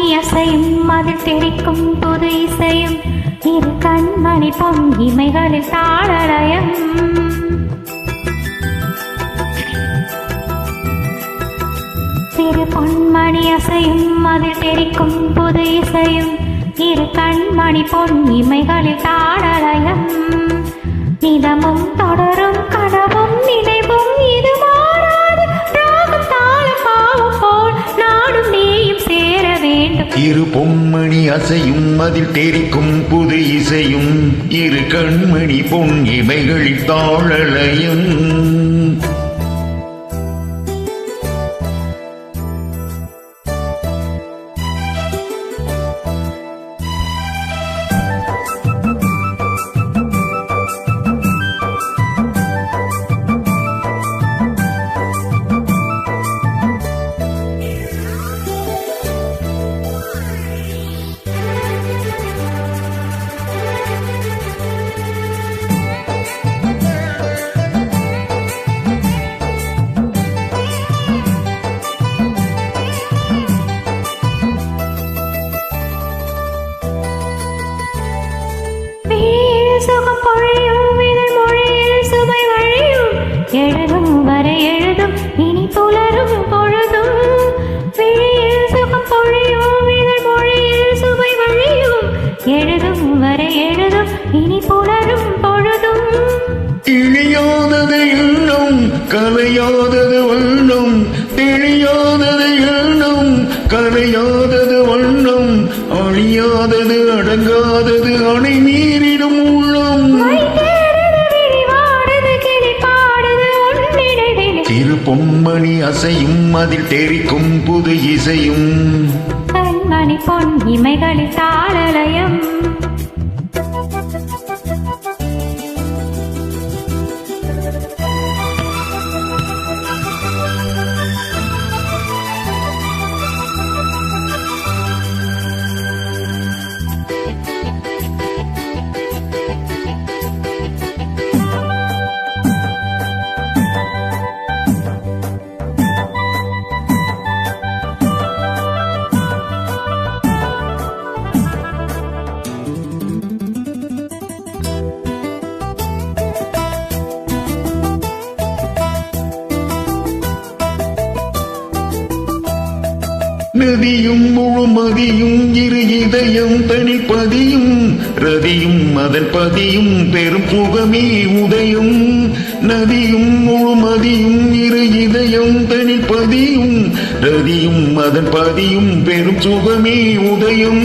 பொன்மணி அசையும் அதில் தெரிக்கும் புது இசையும் இரு கண்மணி பொன் இமைகளில் தாளலயம் சிறு பொன்மணி அசையும் அதில் தெரிக்கும் புது இசையும் இரு கண்மணி பொன் இமைகளில் தாளலயம் நிதமும் தொடரும் கனவும் நினைவும் இது மாறாது ராகம் தாளம் பாவம் போல் நாடும் நீயும் சேர வேண்டும் இரு பொன்மணி அசையும் அதில் தெரிக்கும் புது இசையும் இரு கண்மணி பொன் இமைகளில் தாளலயம் சுகம் பொழியும் இதழ் மொழியில் சுவை வழியும் எழுதும் வரை எழுதும் இனி புலரும் பொழுதும் விழியில் சுகம் பொழியும் இதழ் மொழியில் சுவை வழியும் எழுதும் வரை எழுதும் இனி புலரும் பொழுதும் இழியாதது எண்ணம் கலையாதது வண்ணம் தெளியாதது எண்ணம் கலையாதது வண்ணம் அழியாதது அடங்காதது அணை மீறிடும் உள்ளம் சிறு பொன்மணி அசையும் அதில் தெரிக்கும் புது இசையும் கண்மணி பொன் இமைகளில் தாளலயம் நதியும் முழுமதியும் இரு இதயம் தனிப்பதியும் ரதியும் அதன் பதியும் பெரும் சுகமே உதயம் நதியும் முழுமதியும் இரு இதயம் தனிப்பதியும் ரதியும் அதன் பதியும் பெரும் சுகமே உதயம்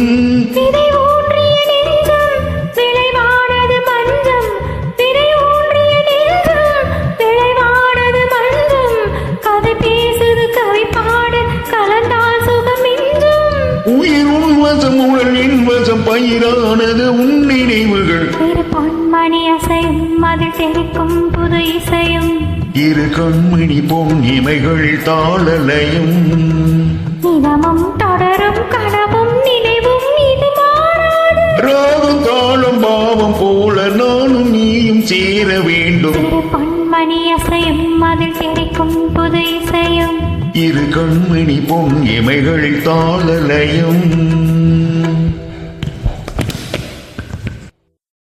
பயிரானது உன் நினைவுகள் இரு பொன்மணி அசையும் அதில் தெரிக்கும் புது இசையும் இரு கண்மணி பொன் இமைகளில் தாளலயம் நிதமும் தொடரும் கனவும் நினைவும் இது மாறாது ராகம் தாளம் பாவம் போல நானும் நீயும் சேர வேண்டும் இரு பொன்மணி அசையும் அதில் தெரிக்கும் புது இசையும் இரு கண்மணி பொன் இமைகளில் தாளலயம்